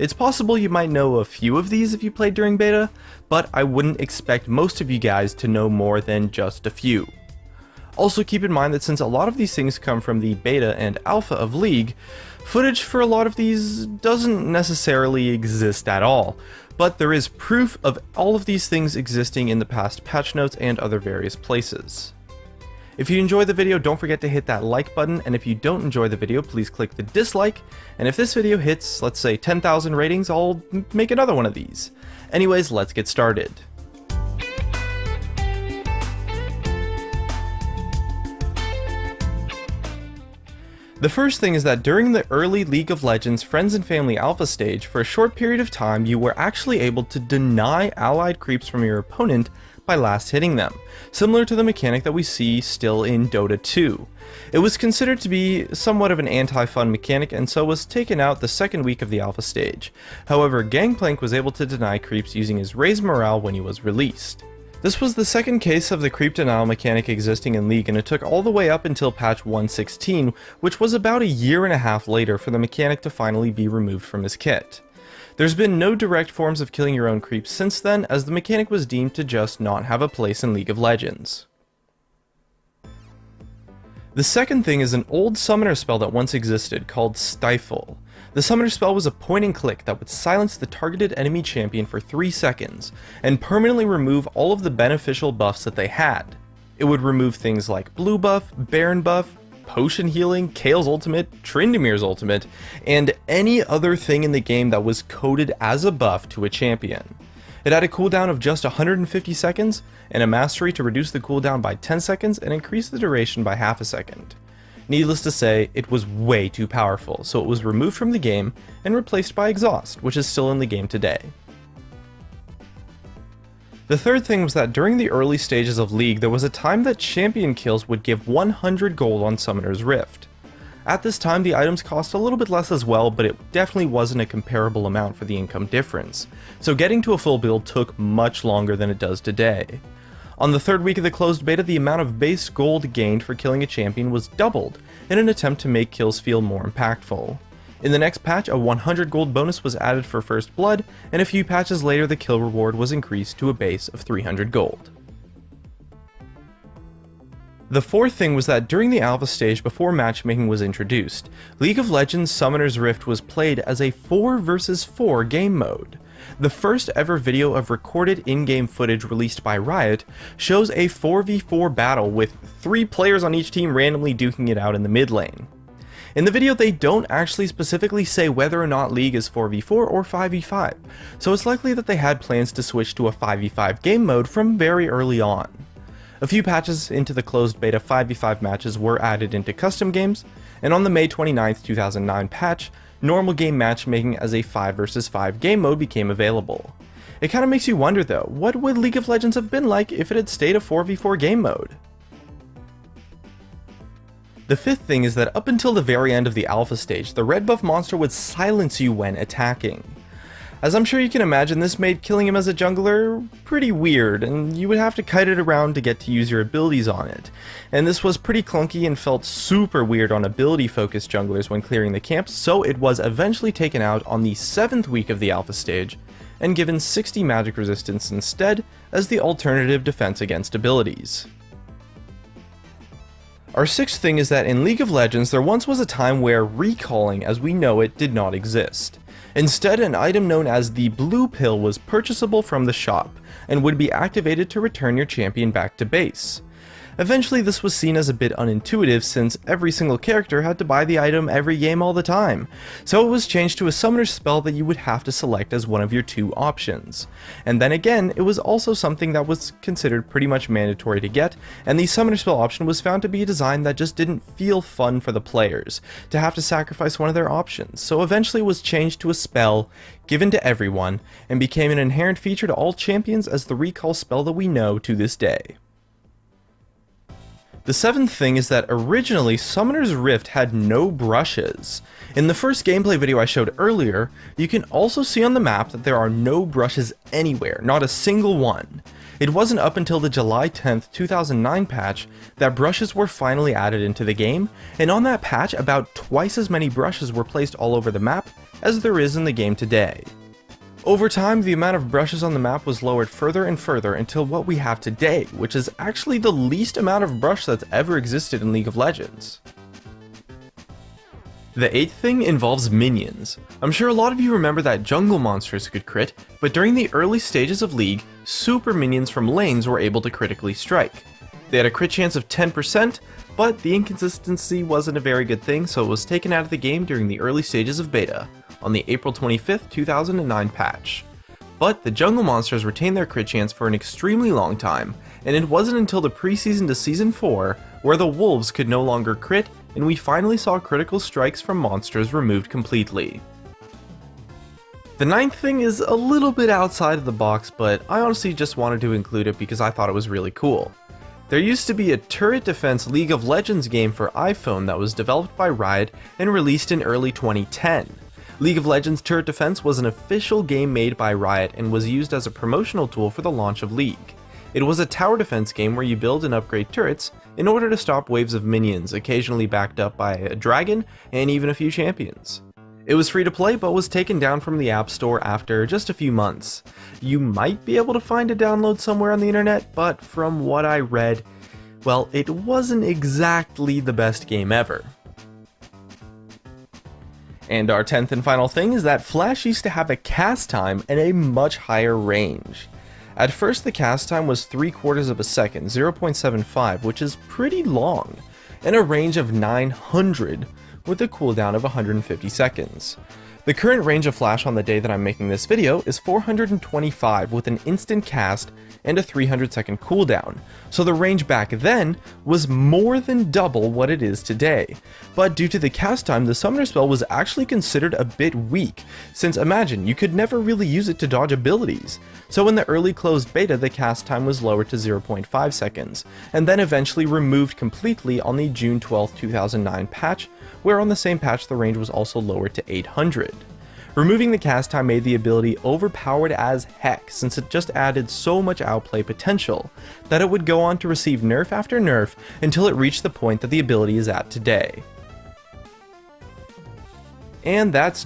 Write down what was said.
It's possible you might know a few of these if you played during beta, but I wouldn't expect most of you guys to know more than just a few. Also keep in mind that since a lot of these things come from the beta and alpha of League, footage for a lot of these doesn't necessarily exist at all, but there is proof of all of these things existing in the past patch notes and other various places. If you enjoyed the video, don't forget to hit that like button, and if you don't enjoy the video, please click the dislike, and if this video hits, let's say 10,000 ratings, I'll make another one of these. Anyways, let's get started. The first thing is that during the early League of Legends Friends and Family Alpha stage, for a short period of time, you were actually able to deny allied creeps from your opponent by last hitting them, similar to the mechanic that we see still in Dota 2. It was considered to be somewhat of an anti-fun mechanic and so was taken out the second week of the alpha stage. However, Gangplank was able to deny creeps using his raised morale when he was released. This was the second case of the creep denial mechanic existing in League, and it took all the way up until patch 1.16, which was about a year and a half later for the mechanic to finally be removed from his kit. There's been no direct forms of killing your own creeps since then, as the mechanic was deemed to just not have a place in League of Legends. The second thing is an old summoner spell that once existed called Stifle. The summoner spell was a point and click that would silence the targeted enemy champion for 3 seconds, and permanently remove all of the beneficial buffs that they had. It would remove things like blue buff, Baron buff, potion healing, Kael's ultimate, Tryndamere's ultimate, and any other thing in the game that was coded as a buff to a champion. It had a cooldown of just 150 seconds, and a mastery to reduce the cooldown by 10 seconds and increase the duration by half a second. Needless to say, it was way too powerful, so it was removed from the game and replaced by Exhaust, which is still in the game today. The third thing was that during the early stages of League, there was a time that champion kills would give 100 gold on Summoner's Rift. At this time, the items cost a little bit less as well, but it definitely wasn't a comparable amount for the income difference, so getting to a full build took much longer than it does today. On the third week of the closed beta, the amount of base gold gained for killing a champion was doubled in an attempt to make kills feel more impactful. In the next patch, a 100 gold bonus was added for First Blood, and a few patches later the kill reward was increased to a base of 300 gold. The fourth thing was that during the alpha stage before matchmaking was introduced, League of Legends Summoner's Rift was played as a 4 vs 4 game mode. The first ever video of recorded in-game footage released by Riot shows a 4v4 battle with 3 players on each team randomly duking it out in the mid lane. In the video, they don't actually specifically say whether or not League is 4v4 or 5v5, so it's likely that they had plans to switch to a 5v5 game mode from very early on. A few patches into the closed beta, 5v5 matches were added into custom games, and on the May 29, 2009 patch, normal game matchmaking as a 5 vs 5 game mode became available. It kinda makes you wonder though, what would League of Legends have been like if it had stayed a 4v4 game mode? The fifth thing is that up until the very end of the alpha stage, the red buff monster would silence you when attacking. As I'm sure you can imagine, this made killing him as a jungler pretty weird, and you would have to kite it around to get to use your abilities on it. And this was pretty clunky and felt super weird on ability-focused junglers when clearing the camps, so it was eventually taken out on the 7th week of the alpha stage, and given 60 magic resistance instead as the alternative defense against abilities. Our sixth thing is that in League of Legends, there once was a time where recalling as we know it did not exist. Instead, an item known as the Blue Pill was purchasable from the shop, and would be activated to return your champion back to base. Eventually, this was seen as a bit unintuitive since every single character had to buy the item every game all the time, so it was changed to a summoner spell that you would have to select as one of your 2 options. And then again, it was also something that was considered pretty much mandatory to get, and the summoner spell option was found to be a design that just didn't feel fun for the players, to have to sacrifice one of their options, so eventually it was changed to a spell given to everyone, and became an inherent feature to all champions as the recall spell that we know to this day. The seventh thing is that originally Summoner's Rift had no brushes. In the first gameplay video I showed earlier, you can also see on the map that there are no brushes anywhere, not a single one. It wasn't up until the July 10th, 2009 patch that brushes were finally added into the game, and on that patch about twice as many brushes were placed all over the map as there is in the game today. Over time, the amount of brushes on the map was lowered further and further until what we have today, which is actually the least amount of brush that's ever existed in League of Legends. The 8th thing involves minions. I'm sure a lot of you remember that jungle monsters could crit, but during the early stages of League, super minions from lanes were able to critically strike. They had a crit chance of 10%, but the inconsistency wasn't a very good thing, so it was taken out of the game during the early stages of beta, on the April 25th, 2009 patch. But the jungle monsters retained their crit chance for an extremely long time, and it wasn't until the preseason to Season 4 where the wolves could no longer crit, and we finally saw critical strikes from monsters removed completely. The 9th thing is a little bit outside of the box, but I honestly just wanted to include it because I thought it was really cool. There used to be a turret defense League of Legends game for iPhone that was developed by Riot and released in early 2010. League of Legends Turret Defense was an official game made by Riot and was used as a promotional tool for the launch of League. It was a tower defense game where you build and upgrade turrets in order to stop waves of minions, occasionally backed up by a dragon and even a few champions. It was free to play but was taken down from the App Store after just a few months. You might be able to find a download somewhere on the internet, but from what I read, well, it wasn't exactly the best game ever. And our 10th and final thing is that Flash used to have a cast time and a much higher range. At first the cast time was 3/4 of a second, 0.75, which is pretty long, and a range of 900 with a cooldown of 150 seconds. The current range of Flash on the day that I'm making this video is 425 with an instant cast and a 300-second cooldown, so the range back then was more than double what it is today. But due to the cast time, the summoner spell was actually considered a bit weak, since imagine, you could never really use it to dodge abilities. So in the early closed beta, the cast time was lowered to 0.5 seconds, and then eventually removed completely on the June 12, 2009 patch, where on the same patch the range was also lowered to 800. Removing the cast time made the ability overpowered as heck, since it just added so much outplay potential that it would go on to receive nerf after nerf until it reached the point that the ability is at today. And that's